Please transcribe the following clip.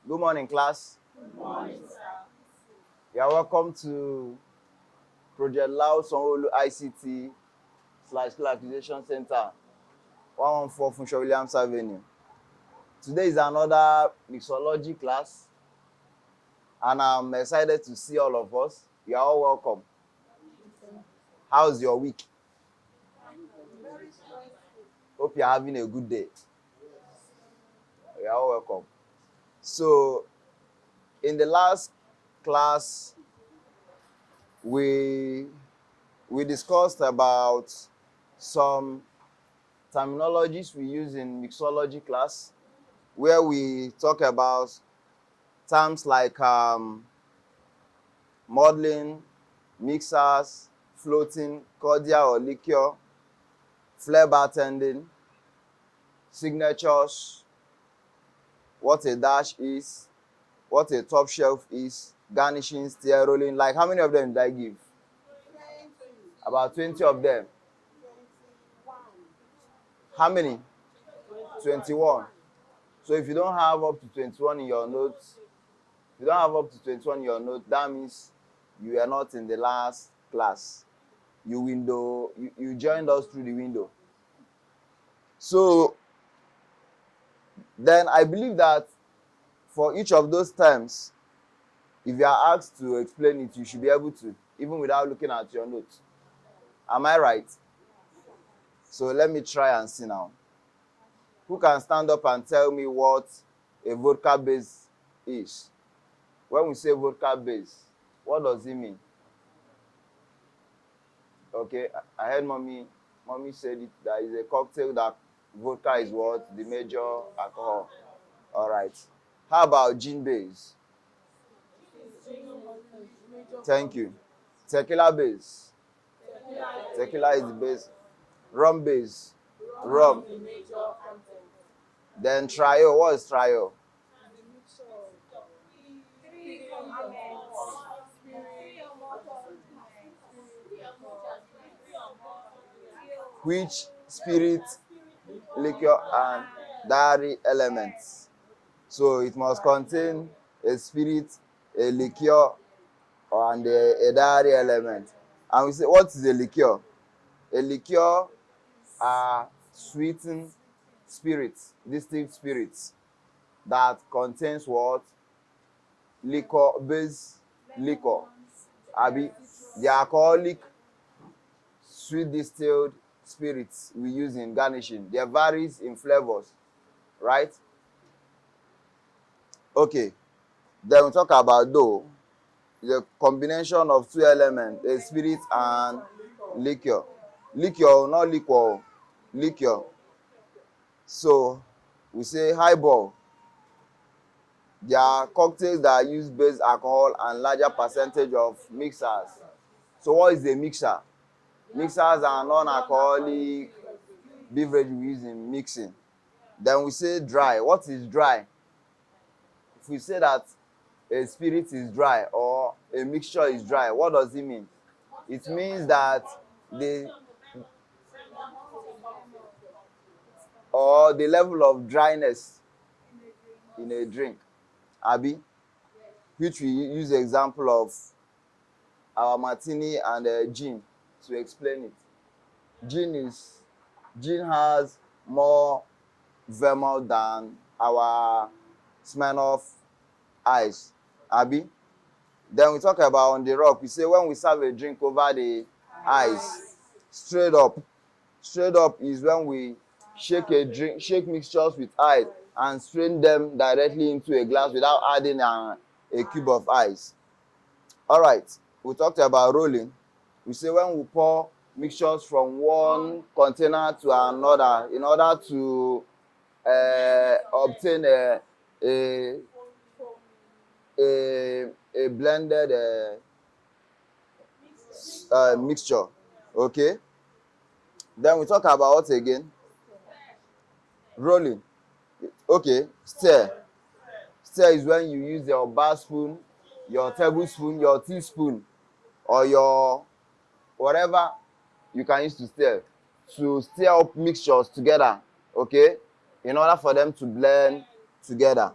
Good morning, class. Good morning, sir. You are welcome to Project Loud Sonolu ICT/Skill Acquisition Center, 114 Funsho Williams Avenue. Today is another mixology class, and I'm excited to see all of us. You are all welcome. How's your week? Very stressful. Hope you're having a good day. You are all welcome. So, in the last class, we discussed about some terminologies we use in mixology class, where we talk about terms like modeling, mixers, floating, cordial or liquor, flair bartending, signatures, what a dash is, what a top shelf is, garnishing, stir rolling. Like, how many of them did I give? 20. About 20 of them. 21. How many? 21. 21. So if you don't have up to 21 in your notes, that means you are not in the last class. You joined us through the window. So then I believe that for each of those terms, if you are asked to explain it, you should be able to, even without looking at your notes. Am I right? So let me try and see now. Who can stand up and tell me what a vodka base is? When we say vodka base, what does it mean? Okay, I heard mommy said it, that is a cocktail that vodka is what? The major alcohol. All right. How about gin base? Thank you. Tequila base. Tequila is the base. Rum base. Rum. Then trio. What is trio? Which spirit, liquor, and dairy elements? So it must contain a spirit, a liquor, and a dairy element. And we say, what is a liquor? A liquor are sweetened spirits, distinct spirits that contains what? Liquor, base liquor. Abi, the alcoholic sweet distilled spirits we use in garnishing. They varies in flavors, right? Okay. Then we talk about dough. The combination of two elements, a spirit and liquor. Liquor, not liquor. Liquor. So we say highball. There are cocktails that use base alcohol and larger percentage of mixers. So what is a mixer? Mixers are non-alcoholic beverage we use in mixing. Then we say dry. What is dry? If we say that a spirit is dry or a mixture is dry, what does it mean? It means that the level of dryness in a drink, Abi, which we use the example of our martini and gin to explain it. Gin has more vermouth than our Smirnoff ice, Abi. Then we talk about on the rock. We say when we serve a drink over the ice, straight up is when we shake mixtures with ice and strain them directly into a glass without adding a cube of ice. All right, we talked about rolling. We say when we pour mixtures from one container to another in order to obtain a blended mixture. Okay. Then we talk about what again? Rolling. Okay. Stir is when you use your bar spoon, your tablespoon, your teaspoon, or your whatever you can use to stir up mixtures together, okay, in order for them to blend together.